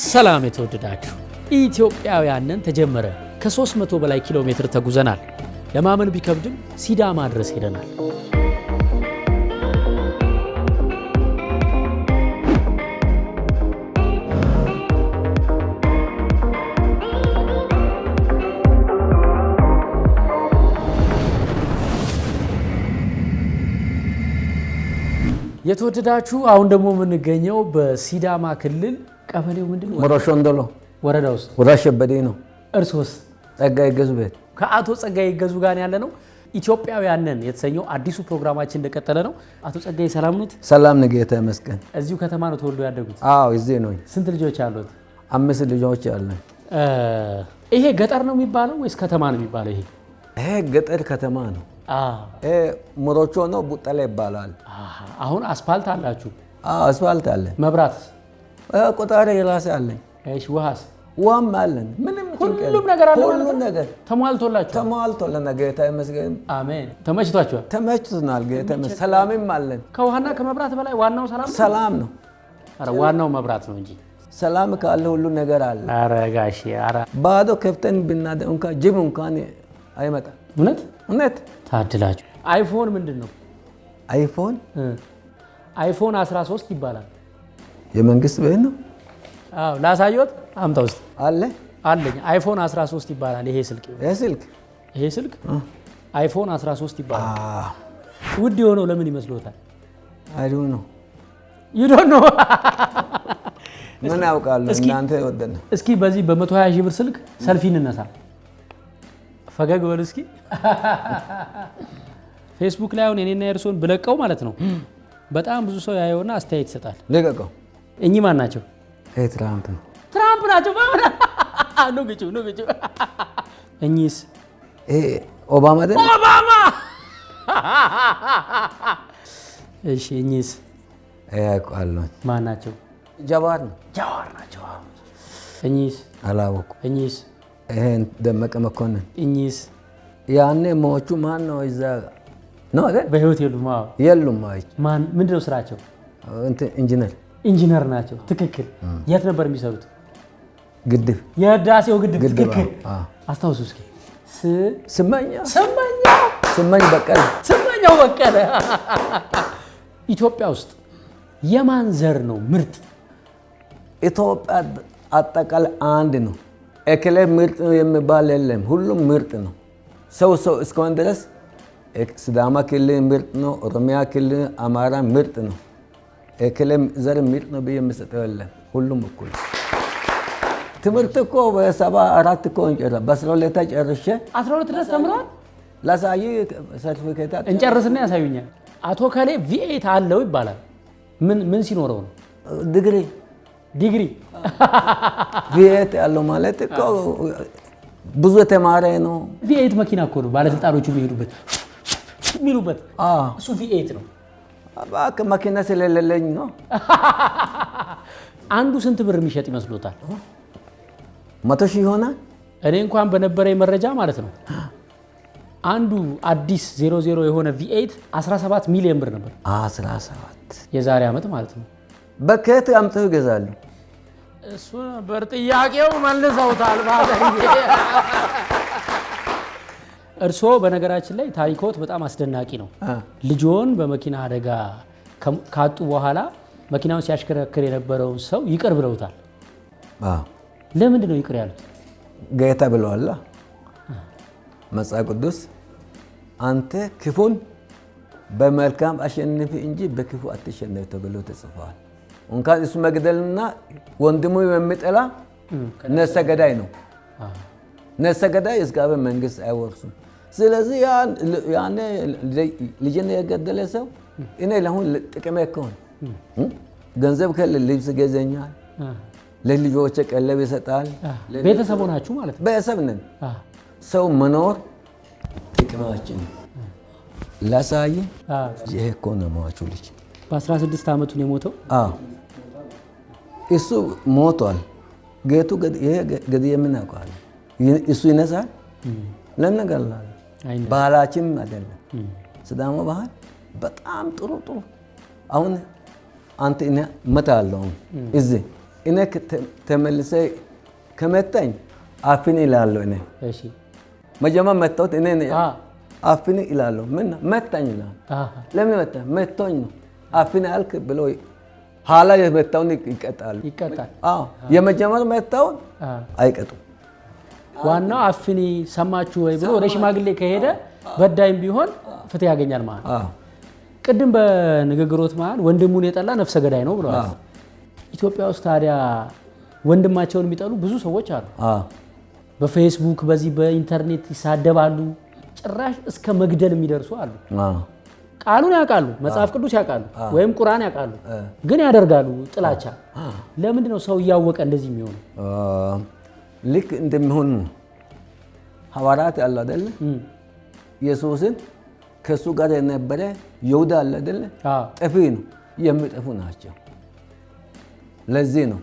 ሰላም የተወደዳችሁ ኢትዮጵያውያንን ተጀመረ። ከ300 በላይ ኪሎ ሜትር ተጉዘናል። ለማመን ቢከብድም ሲዳማ ድረስ ሄደናል። የተወደዳችሁ አሁን ደግሞ የምንገኘው በሲዳማ ክልል ቀበሌው ምንድነው? ሞሮሾንዶሎ ወረዳ ውስጥ ወራሸበዴ ነው። እርሶስ? ጸጋዬ ገዙ ቤት ከአቶ ጸጋዬ ገዙ ጋር ያለ ነው። ኢትዮጵያውያንን የተሰኘው አዲሱ ፕሮግራማችን እንደቀጠለ ነው። አቶ ጸጋዬ ሰላም ኖት? ሰላም ነው ጌታ ይመስገን። እዚሁ ከተማ ነው ተወልዶ ያደጉት? አዎ እዚህ ነው። ስንት ልጆች አሉት? 5 ልጆች አሉኝ። ይሄ ገጠር ነው የሚባለው ወይስ ከተማ ነው የሚባለው? ይሄ ገጠር ከተማ ነው። ሞሮቾ ነው ቡጠላ ይባላል። አሁን አስፋልት አላችሁ? አስፋልት አለ። መብራት ቆጣሪ የራሴ አለኝ። እሺ ውሃስ? ውሃም አለን። ምንም ሁሉም ነገር አለ ማለት ነው። ሁሉም ነገር ተሟልቶላችሁ? ተሟልቶልና ጌታ ይመስገን። አሜን። ተመችቷችኋል? ተመችቶናል ጌታ ይመስገን። ሰላምም አለን። ከውሃና ከመብራት በላይ ዋናው ሰላም ነው። ሰላም ነው። ኧረ ዋናው መብራት ነው እንጂ ሰላም ካለ ሁሉ ነገር አለ። ኧረ ጋሼ ኧረ ባዶ ከፍተን ብናደር እንኳን ጅብ እንኳን አይመጣም። እውነት ታድላችሁ። አይፎን ምንድን ነው? አይፎን 13 ይባላል። የመንግስት ቤት ነው። አዎ ላሳየዎት? አምጣ ውስጥ አለ አለኝ። አይፎን 13 ይባላል። ይሄ ስልክ አይፎን 13 ይባላል። ውድ የሆነው ለምን ይመስሎታል? አይ ዶንት ኖ ዩ ዶንት ኖ ምን ያውቃሉ እናንተ ወደነ። እስኪ በዚህ በ120 ሺህ ብር ስልክ ሰልፊ እንነሳ። ፈገግ በሉ እስኪ። ፌስቡክ ላይ አሁን እኔና የእርሶን ብለቀው ማለት ነው በጣም ብዙ ሰው ያየውና አስተያየት ይሰጣል። ልቀቀው። እኚህ ማን ናቸው? ትራምፕ ናቸው። ንግጩ እኚህስ? ኦባማ አይደል? ኦባማ። እሺ እኚህስ? ያውቃለሁ። ማን ናቸው? ጃዋር ናቸው። እኚህስ? አላወኩም። እኚህስ? ደመቀ መኮንን። እኚህስ? ያኔ ሞቹ ማን ነው? እዛ ነው አይደል? በህይወት የሉም። ማን ምንድነው ስራቸው? ኢንጂነር ናቸው። ትክክል። የት ነበር የሚሰሩት? ግድብ፣ የህዳሴው ግድብ። ትክክል። አስታውሱ እስኪ። ስመኝ በቀለ። ኢትዮጵያ ውስጥ የማን ዘር ነው ምርጥ? ኢትዮጵያ አጠቃላይ አንድ ነው። እከሌ ምርጥ ነው የሚባል የለም። ሁሉም ምርጥ ነው። ሰው እስከሆነ ድረስ ሲዳማ ክልል ምርጥ ነው፣ ኦሮሚያ ክልል፣ አማራ ምርጥ ነው። እከሌ ዘር ምርጥ ነው ብዬ የምሰጠው የለም። ሁሉም እኩል። ትምህርት እኮ በ74 እኮ እንጨራ በ12 ጨርሼ 12 ድረስ ተምረዋል። ላሳይ ሰርቲፊኬት እንጨርስና ያሳዩኛል። አቶ ከሌ ቪኤት አለው ይባላል። ምን ሲኖረው ነው? ዲግሪ ቪኤት ያለው ማለት እኮ ብዙ የተማረ ነው። ቪኤት መኪና እኮ ነው ባለስልጣኖቹ የሚሉበት። እሱ ቪኤት ነው። እባክህ መኪና ስለሌለኝ ነው። አንዱ ስንት ብር የሚሸጥ ይመስሎታል? 100 ሺህ ይሆናል። እኔ እንኳን በነበረኝ መረጃ ማለት ነው አንዱ አዲስ 00 የሆነ ቪኤት 17 ሚሊዮን ብር ነበር። 17 የዛሬ ዓመት ማለት ነው። በከት አምጥተው ይገዛሉ። እሱ ነበር ጥያቄው። መልሰውታል። እርስዎ በነገራችን ላይ ታሪኮት በጣም አስደናቂ ነው። ልጆን በመኪና አደጋ ካጡ በኋላ መኪናውን ሲያሽከረክር የነበረውን ሰው ይቅር ብለውታል። ለምንድን ነው ይቅር ያሉት? ጌታ ብለዋል። መጽሐፍ ቅዱስ አንተ ክፉን በመልካም አሸንፍ እንጂ በክፉ አትሸነፍ ተብሎ ተጽፏል። እንኳን እሱ መግደልና ወንድሙ የሚጠላ ነፍሰ ገዳይ ነው። ነፍሰ ገዳይ እግዚአብሔር መንግስት አይወርሱም። ስለዚህ ያኔ ልጅን የገደለ ሰው እኔ ለሁን ጥቅሜ ከሆነ ገንዘብ ከለ ልብስ ገዘኛል፣ ለልጆች ቀለብ ይሰጣል። ቤተሰብ ናችሁ ማለት ነው? ቤተሰብ ነን። ሰው መኖር ጥቅማችን ላሳየ። ይሄ እኮ ነው ሟቹ ልጅ በ16 ዓመቱ ነው የሞተው። እሱ ሞቷል። ጌቱ ገድዬ ምን ያውቃል? እሱ ይነሳል። ለነገርላል ባህላችን አይደለም። ሲዳማ ባህል በጣም ጥሩ አሁን አንተ እኔ እመታለሁ እዚህ እኔ ተመልሰህ ከመታኝ አፍን እላለሁ። እኔ እሺ መጀመሪያ መታሁት እኔ አፍን እላለሁ። ምን መታኝ ነው? ለምን መታ? መቶኝ ነው አፍን አልክ ብሎ ኋላ የመታውን ይቀጣሉ። አዎ የመጀመሪያ መታውን አይቀጡም። ዋናው አፍኒ ሰማችሁ ወይ ብሎ ወደ ሽማግሌ ከሄደ በዳይም ቢሆን ፍትህ ያገኛል ማለት ነው። ቅድም በንግግሮት መሃል ወንድሙን የጠላ ነፍሰ ገዳይ ነው ብለዋል። ኢትዮጵያ ውስጥ ታዲያ ወንድማቸውን የሚጠሉ ብዙ ሰዎች አሉ። በፌስቡክ በዚህ በኢንተርኔት ይሳደባሉ፣ ጭራሽ እስከ መግደል የሚደርሱ አሉ። ቃሉን ያውቃሉ፣ መጽሐፍ ቅዱስ ያውቃሉ፣ ወይም ቁርአን ያውቃሉ፣ ግን ያደርጋሉ ጥላቻ። ለምንድን ነው ሰው እያወቀ እንደዚህ የሚሆነው? ልክ እንደሚሆን ሐዋርያት አለ አይደለ? ኢየሱስን ከሱ ጋር የነበረ ይሁዳ አለ አይደለ? ጠፊ ነው፣ የሚጠፉ ናቸው። ለዚህ ነው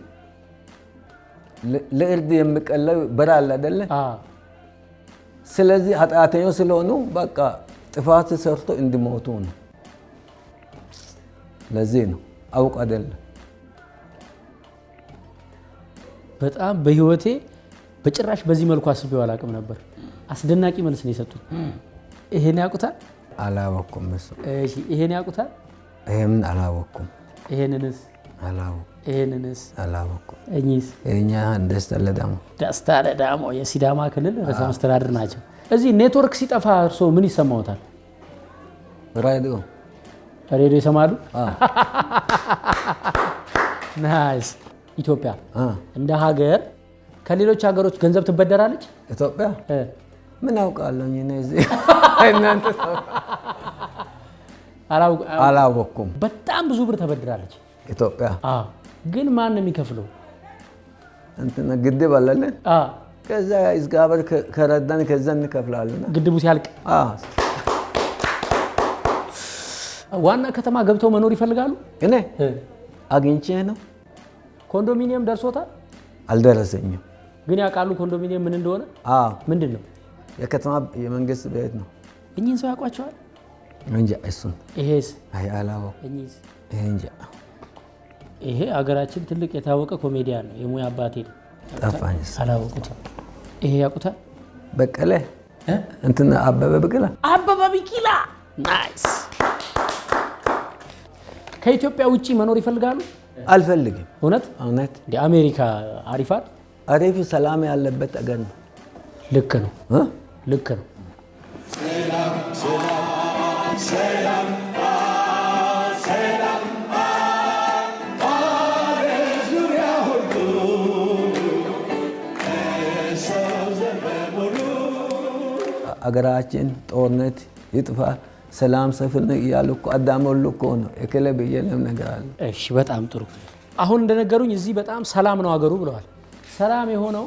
ለእርድ የሚቀለው በራ አለ አይደለ? ስለዚህ ኃጢአተኞች ስለሆኑ በቃ ጥፋት ሰርቶ እንዲሞቱ ነው። ለዚህ ነው አውቅ አይደለም። በጣም በህይወቴ በጭራሽ በዚህ መልኩ አስቤው አላውቅም ነበር። አስደናቂ መልስ ነው የሰጡት። ይሄን ያውቁታል? አላወኩም። እሱ እሺ፣ ይሄን ያውቁታል? ይሄን አላወኩም። ይሄንንስ? አላወኩም። ይሄንንስ? አላወኩም። እኚህስ? እኛ ደስታ ለዳሞ ደስታ ለዳሞ የሲዳማ ክልል ርዕሰ መስተዳድር ናቸው። እዚህ ኔትወርክ ሲጠፋ እርሶ ምን ይሰማዎታል? ራዲዮ ይሰማሉ? ናይስ። ኢትዮጵያ እንደ ሀገር ከሌሎች ሀገሮች ገንዘብ ትበደራለች? ኢትዮጵያ ምን አውቃለሁ እኔ እዚህ እናንተ አላወኩም። በጣም ብዙ ብር ተበድራለች ኢትዮጵያ። ግን ማን ነው የሚከፍለው? እንትና ግድብ አለለ። ከዛ እግዚአብሔር ከረዳን ከዛ እንከፍላለን። ግድቡ ሲያልቅ ዋና ከተማ ገብተው መኖር ይፈልጋሉ? እኔ አግኝቼ ነው። ኮንዶሚኒየም ደርሶታል? አልደረሰኝም። ግን ያውቃሉ ኮንዶሚኒየም ምን እንደሆነ? ምንድን ነው? የከተማ የመንግስት ቤት ነው። እኚህን ሰው ያውቋቸዋል? እንጃ። እሱን ይሄስ? አይ አላወኩም። እኚህስ? እንጃ። ይሄ አገራችን ትልቅ የታወቀ ኮሜዲያን ነው። የሙያ አባቴ ነው። ጠፋኝስ። አላወቁትም። ይሄ ያውቁታል? በቀለ እንትና አበበ ቢቂላ። አበበ ቢቂላ። ናይስ። ከኢትዮጵያ ውጪ መኖር ይፈልጋሉ? አልፈልግም። እውነት? እውነት። እንደ አሜሪካ አሪፋት አሪፍ ሰላም ያለበት አገር ነው። ልክ ነው። ልክ ነው። ሰላም ሰላም ሰላም ሰላም ዙሪያ ሁሉ ሰው ዘመኑ አገራችን ጦርነት ይጥፋ ሰላም ሰፍን እያሉ እኮ አዳመሉ እኮ ነው የክለብ የለም ነገር አለ። እሺ፣ በጣም ጥሩ። አሁን እንደነገሩኝ እዚህ በጣም ሰላም ነው አገሩ ብለዋል። ሰላም የሆነው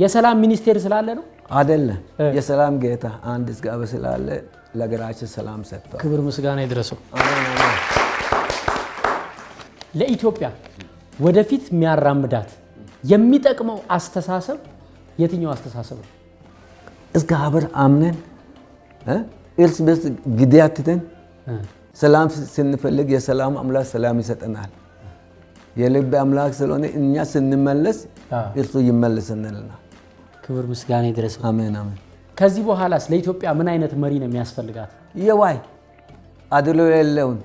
የሰላም ሚኒስቴር ስላለ ነው አይደለም? የሰላም ጌታ አንድ እግዚአብሔር ስላለ ለሀገራችን ሰላም ሰጥቷል። ክብር ምስጋና ይድረሰው። ለኢትዮጵያ ወደፊት የሚያራምዳት የሚጠቅመው አስተሳሰብ የትኛው አስተሳሰብ ነው? እግዚአብሔር አምነን እርስ በርስ ግድያ ትተን ሰላም ስንፈልግ የሰላም አምላክ ሰላም ይሰጠናል። የልብ አምላክ ስለሆነ እኛ ስንመለስ እርሱ ይመለስልናል። ክብር ምስጋና ይድረሰው። አሜን አሜን። ከዚህ በኋላስ ለኢትዮጵያ ምን አይነት መሪ ነው የሚያስፈልጋት? የዋይ አድሎ የሌለውን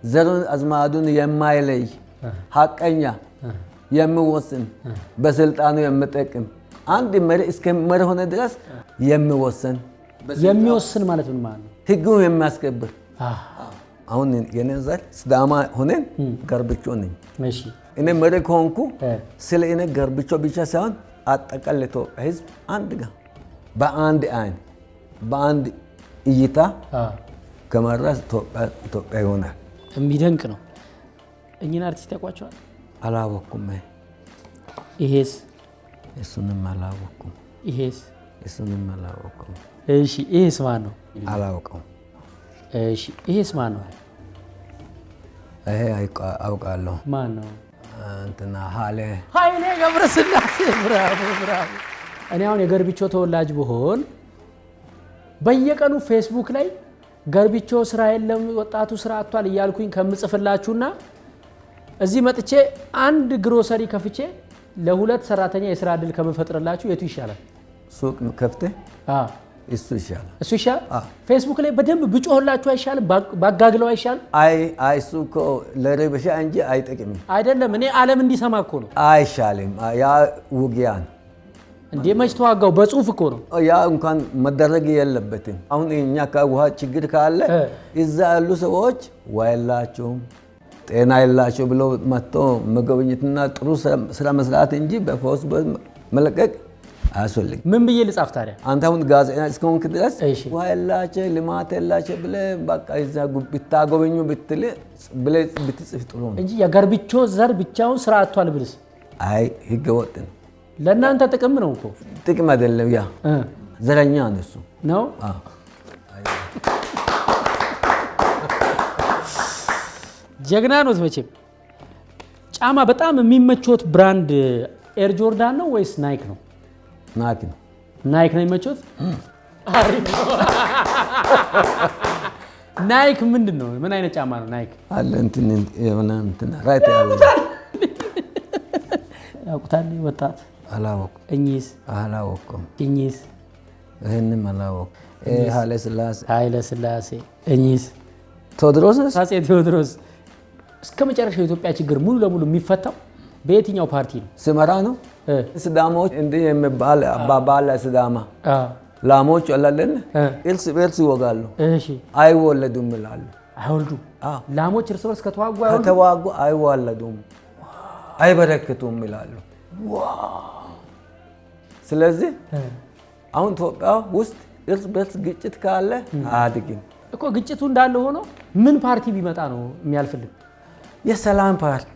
ዘሩን አዝማዱን የማይለይ ሐቀኛ የሚወስን በስልጣኑ የሚጠቅም አንድ መሪ እስከ መሪ ሆነ ድረስ የሚወስን ማለት ምን ማለት ነው? ህጉን የሚያስከብር። አሁን የኔ ዘር ሲዳማ ሆነን ገርብቾ ነኝ። እሺ፣ እኔ መሪ ከሆንኩ ስለ እኔ ገርብቾ ብቻ ሳይሆን አጠቃላይ ኢትዮጵያ ህዝብ አንድ ጋር በአንድ አይን በአንድ እይታ ከመራ ኢትዮጵያ ይሆናል። የሚደንቅ ነው። እኚህን አርቲስት ያውቋቸዋል? አላወኩም። ይሄስ? እሱንም አላወኩም። ይሄስ? እሱንም አላወኩም። እሺ፣ ይሄስ ማን ነው? አላወቀውም። እሺ፣ ይሄስ ማን ነው? ይሄ አውቃለሁ። ማን ነው? እንትና ኃይሌ ገብረስላሴ። ብራቮ ብራቮ። እኔ አሁን የገርብቾ ተወላጅ ብሆን በየቀኑ ፌስቡክ ላይ ገርቢቾ ስራ የለም ወጣቱ ስራ አጥቷል እያልኩኝ ከምጽፍላችሁና እዚህ መጥቼ አንድ ግሮሰሪ ከፍቼ ለሁለት ሰራተኛ የስራ እድል ከመፈጥርላችሁ የቱ ይሻላል? ሱቅ ከፍተህ እሱ ይሻላል። እሱ ይሻላል። ፌስቡክ ላይ በደንብ ብጮህላችሁ አይሻልም? ባጋግለው አይሻልም? አይ እሱ እኮ ለረበሻ እንጂ አይጠቅምም። አይደለም እኔ ዓለም እንዲሰማ እኮ ነው። አይሻልም። ያ ውጊያን እንዴ መች ተዋጋው? በጽሁፍ እኮ ነው። ያ እንኳን መደረግ የለበትም። አሁን እኛ ከውሃ ችግር ካለ እዛ ያሉ ሰዎች ውሃ የላቸውም ጤና የላቸው ብለው መጥቶ መጎብኘትና ጥሩ ስራ መስራት እንጂ በፌስቡክ መለቀቅ አያስፈልግም። ምን ብዬ ልጻፍ ታዲያ? አንተ አሁን ጋዜጠኛ እስከሆንክ ድረስ ውሃ የላቸው ልማት የላቸው ብለህ በቃ እዛ ብታጎበኙ ብለህ ብትጽፍ ጥሩ ነው እንጂ የገርቢቾ ዘር ብቻውን ስራ አጥቷል ብልስ አይ ህገ ወጥ ነው። ለእናንተ ጥቅም ነው እኮ። ጥቅም አይደለም። ያ ዘረኛ ነው እሱ ነው። ጀግና ነው መቼም። ጫማ በጣም የሚመቾት ብራንድ ኤር ጆርዳን ነው ወይስ ናይክ ነው? ናይክ ነው። ናይክ ነው የሚመቾት? አሪፍ ነው። ናይክ ምንድን ነው? ምን አይነት ጫማ ነው ናይክ? አለ እንትን ራይት ያለ ያውቁታል ወጣት አላወኩም። እኚህስ? አላወኩም። እኚህስ? ይሄንም አላወኩም። ኃይለ ሥላሴ። እኚህስ? ቴዎድሮስ። አፄ ቴዎድሮስ። እስከ መጨረሻው የኢትዮጵያ ችግር ሙሉ ለሙሉ የሚፈታው በየትኛው ፓርቲ ነው? ስመራ ነው። ሲዳማዎች እንዲህ የሚባል አባባል ሲዳማ ላሞች አላለን እርስ በርስ ይወጋሉ፣ አይወለዱም ይላሉ። አይወልዱም። ላሞች እርስ በርስ ከተዋጉ አይወለዱም፣ አይበረክቱም ይላሉ። ስለዚህ አሁን ኢትዮጵያ ውስጥ እርስ በርስ ግጭት ካለ አያድግም እኮ። ግጭቱ እንዳለ ሆኖ ምን ፓርቲ ቢመጣ ነው የሚያልፍልን? የሰላም ፓርቲ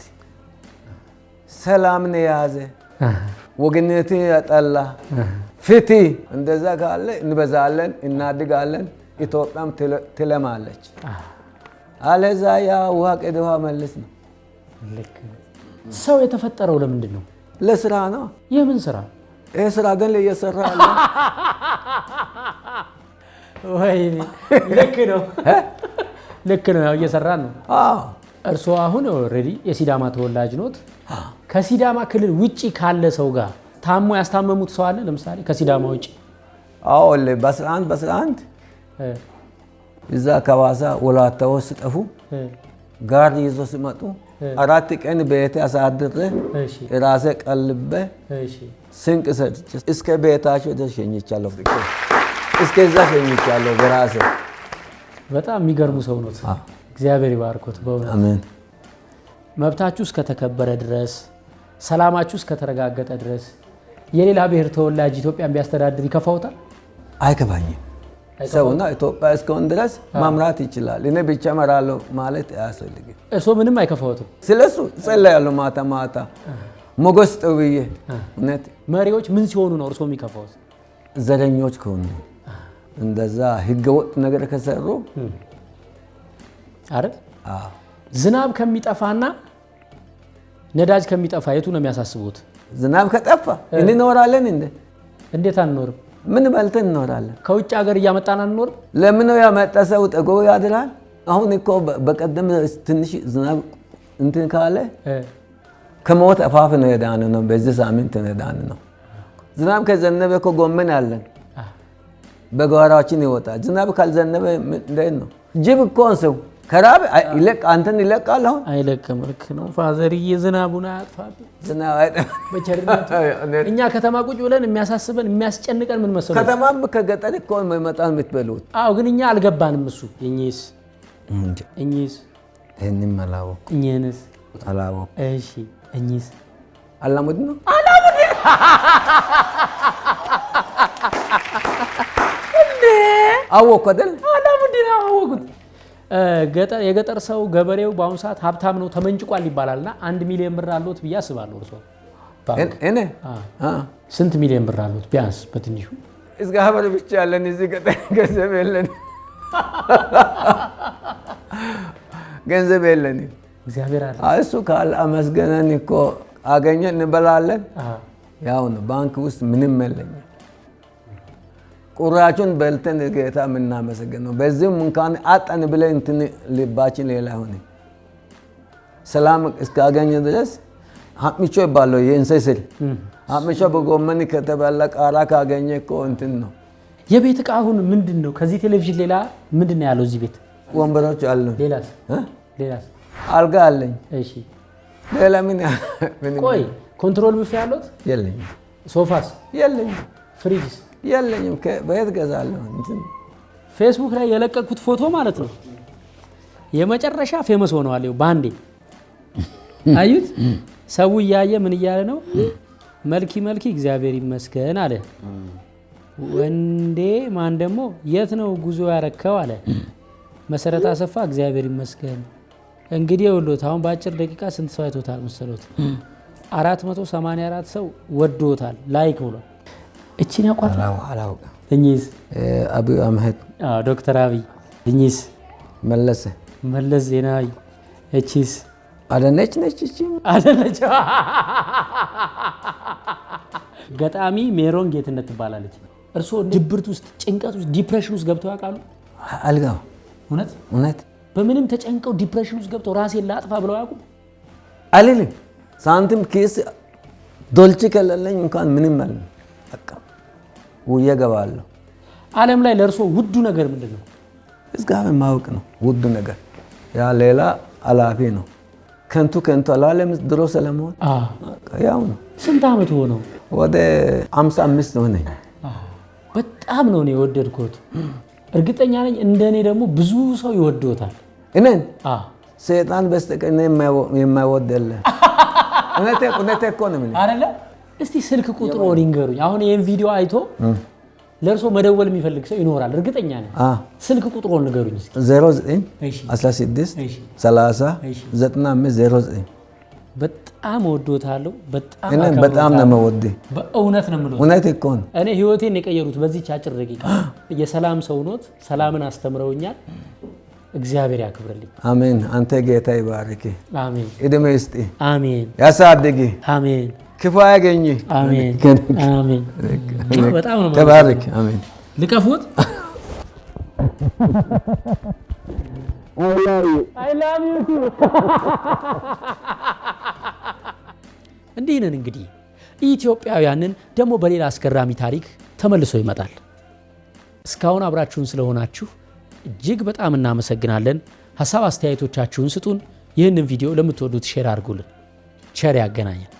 ሰላምን የያዘ ወገንነትን ያጠላ ፍትህ እንደዛ ካለ እንበዛለን፣ እናድጋለን፣ ኢትዮጵያም ትለማለች። አለዛ ያ ውሃ ቀድ ውሃ መልስ ነው። ሰው የተፈጠረው ለምንድን ነው? ለስራ ነው። የምን ስራ? ይህ ስራ ግን እየሰራ ያለ ወይ ልክ ነው፣ ልክ ነው። ያው እየሰራን ነው። እርስዎ አሁን ኦልሬዲ የሲዳማ ተወላጅ ኖት። ከሲዳማ ክልል ውጪ ካለ ሰው ጋር ታሞ ያስታመሙት ሰው አለ? ለምሳሌ ከሲዳማ ውጪ? አዎ በ11 እዛ ከዋሳ ወላታዎች ሲጠፉ ጋር ይዞ ሲመጡ 4 ቀን ቤቴ አሳድሬ ራሴ ቀልቤ ስንቅ ሰጥቼ እስከ ቤታቸው ድረስ ሸኝቻለሁ። እስከዛ ሸኝቻለሁ በራሴ። በጣም የሚገርሙ ሰው ኖት። እግዚአብሔር ይባርኮት በእውነት አሜን። መብታችሁ እስከተከበረ ድረስ፣ ሰላማችሁ እስከተረጋገጠ ድረስ የሌላ ብሔር ተወላጅ ኢትዮጵያን ቢያስተዳድር ይከፋውታል? አይከፋኝም። ሰውና ኢትዮጵያ እስከሆነ ድረስ ማምራት ይችላል። እኔ ብቻ እመራለሁ ማለት አያስፈልግም። እርስዎ ምንም አይከፋውትም? ስለሱ እጸልያለሁ ማታ ማታ ሞገስ ጥብዬ። እውነት መሪዎች ምን ሲሆኑ ነው እርስዎ የሚከፋውት? ዘረኞች ከሆኑ እንደዛ ህገወጥ ነገር ከሰሩ አይደል? ዝናብ ከሚጠፋና ነዳጅ ከሚጠፋ የቱ ነው የሚያሳስቡት? ዝናብ ከጠፋ እንኖራለን እንዴ? እንዴት አንኖርም? ምን በልተን እንኖራለን? ከውጭ ሀገር እያመጣን አንኖርም? ለምን ነው ያመጣ ሰው ጠግቦ ያድራል? አሁን እኮ በቀደም ትንሽ ዝናብ እንትን ካለ ከሞት አፋፍ ነው የዳነ ነው። በዚህ ሳምንት ነው የዳነ ነው። ዝናብ ከዘነበ እኮ ጎመን አለን በጓሯችን ይወጣል። ዝናብ ካልዘነበ እንዴት ነው? ጅብ እኮ ሰው ከራብ አንተን ይለቃል። አሁን አይለቅም። ልክ ነው ፋዘርዬ። ዝናቡን አያጥፋብን። በቸርነቱ እኛ ከተማ ቁጭ ብለን የሚያሳስበን የሚያስጨንቀን ምን መሰለህ? ከተማም ከገጠር እኮ መጣን የምትበሉት። አዎ፣ ግን እኛ አልገባንም። እሱ እኚህስ ይህንም አላወኩም። እኚህንስ አላወኩም። እሺ፣ እኚህስ አላሙድ ነው። አወኩ አይደል? አላሙዲ ነው አወኩት። የገጠር ሰው ገበሬው በአሁኑ ሰዓት ሀብታም ነው ተመንጭቋል ይባላልና 1 ሚሊዮን ብር አለዎት ብዬ አስባለሁ። እርሶ እኔ ስንት ሚሊዮን ብር አለዎት? ቢያንስ በትንሹ እስከ ሀበር ብቻ ያለን እዚህ ገጠር ገንዘብ የለን፣ ገንዘብ የለን። እግዚአብሔር አለ። እሱ ካለ አመስገነን እኮ አገኘን እንበላለን። ያው ነው። ባንክ ውስጥ ምንም የለኝም። ቁራጩን በልተን ጌታ የምናመሰግነው በዚህም እንኳን አጣን ብለን እንትን ልባችን ሌላ ሆነ። ሰላም እስካገኘ ድረስ አምቾ ይባለው የእንሰስል አምቾ በጎመን ከተበላ ቃራ ካገኘ እኮ እንትን ነው። የቤት ዕቃ አሁን ምንድን ነው? ከዚህ ቴሌቪዥን ሌላ ምንድን ነው ያለው እዚህ ቤት? ወንበሮች አሉ። ሌላስ? አልጋ አለኝ። እሺ ሌላ ምን ቆይ ኮንትሮል ቡፌ ያለው የለኝም። ሶፋስ የለኝም። ፍሪጅስ የለኝም። በየት ገዛለሁ? እንትን ፌስቡክ ላይ የለቀቅኩት ፎቶ ማለት ነው የመጨረሻ ፌመስ ሆነዋል። ይኸው ባንዴ አዩት። ሰው እያየ ምን እያለ ነው? መልኪ እግዚአብሔር ይመስገን አለ። ወንዴ ማን ደግሞ የት ነው ጉዞ ያረከው አለ። መሰረት አሰፋ እግዚአብሔር ይመስገን። እንግዲህ ይኸውልዎት አሁን በአጭር ደቂቃ ስንት ሰው አይቶታል መሰሎት? 484 ሰው ወዶታል፣ ላይክ ብሏል። እቺን ያውቋታል? አላውቅም። እኚህስ? አብይ አህመድ፣ ዶክተር አብይ። እኚህስ? መለስ ዜናዊ። እቺስ? አዳነች ነች። እቺ አዳነች ገጣሚ ሜሮን ጌትነት ትባላለች። እርስዎ ድብርት ውስጥ፣ ጭንቀት ውስጥ፣ ዲፕሬሽን ውስጥ ገብተው ያውቃሉ? አልጋው እውነት በምንም ተጨንቀው ዲፕሬሽን ውስጥ ገብተው ራሴን ላጥፋ ብለው ያውቁም? አልልም። ሳንቲም ኪስ ዶልቼ ከሌለኝ እንኳን ምንም አለ በቃ ውዬ እገባለሁ። ዓለም ላይ ለእርሶ ውዱ ነገር ምንድን ነው? እግዚአብሔር ማወቅ ነው ውዱ ነገር። ያ ሌላ አላፊ ነው። ከንቱ አላለም። ድሮ ሰለሞን ያው ነው። ስንት ዓመት ሆነው? ወደ 55 ሆነኝ። በጣም ነው እኔ የወደድኩት። እርግጠኛ ነኝ እንደኔ ደግሞ ብዙ ሰው ይወደውታል። እኔን ሰይጣን በስተቀር የማይወድ የለም። እውነቴ እኮ ነው አይደለ? እስቲ ስልክ ቁጥሩ ይንገሩኝ። አሁን ይሄን ቪዲዮ አይቶ ለእርሶ መደወል የሚፈልግ ሰው ይኖራል እርግጠኛ ነኝ። ስልክ ቁጥሩን ንገሩኝ እስቲ። 09 16 30 9509። በጣም ወዶታለሁ። በጣም ነው የምወድህ። በእውነት ነው የምለው። እውነት እኮ ነው። እኔ ህይወቴን የቀየሩት በዚህች አጭር ደቂቃ። የሰላም ሰው ኖት። ሰላምን አስተምረውኛል። እግዚአብሔር ያክብርልኝ። አሜን። አንተ ጌታ ይባርክ። አሜን። እድሜ ይስጥ። አሜን። ያሳድግ። አሜን። ክፉ አያገኝ። አሜን። አሜን። በጣም ነው ተባረክ። አሜን። ልቀፉት። I love you too። እንዲህ ነን እንግዲህ ኢትዮጵያውያንን ደግሞ በሌላ አስገራሚ ታሪክ ተመልሶ ይመጣል። እስካሁን አብራችሁን ስለሆናችሁ እጅግ በጣም እናመሰግናለን። ሐሳብ አስተያየቶቻችሁን ስጡን። ይህንን ቪዲዮ ለምትወዱት ሼር አድርጉልን። ቸር ያገናኘን።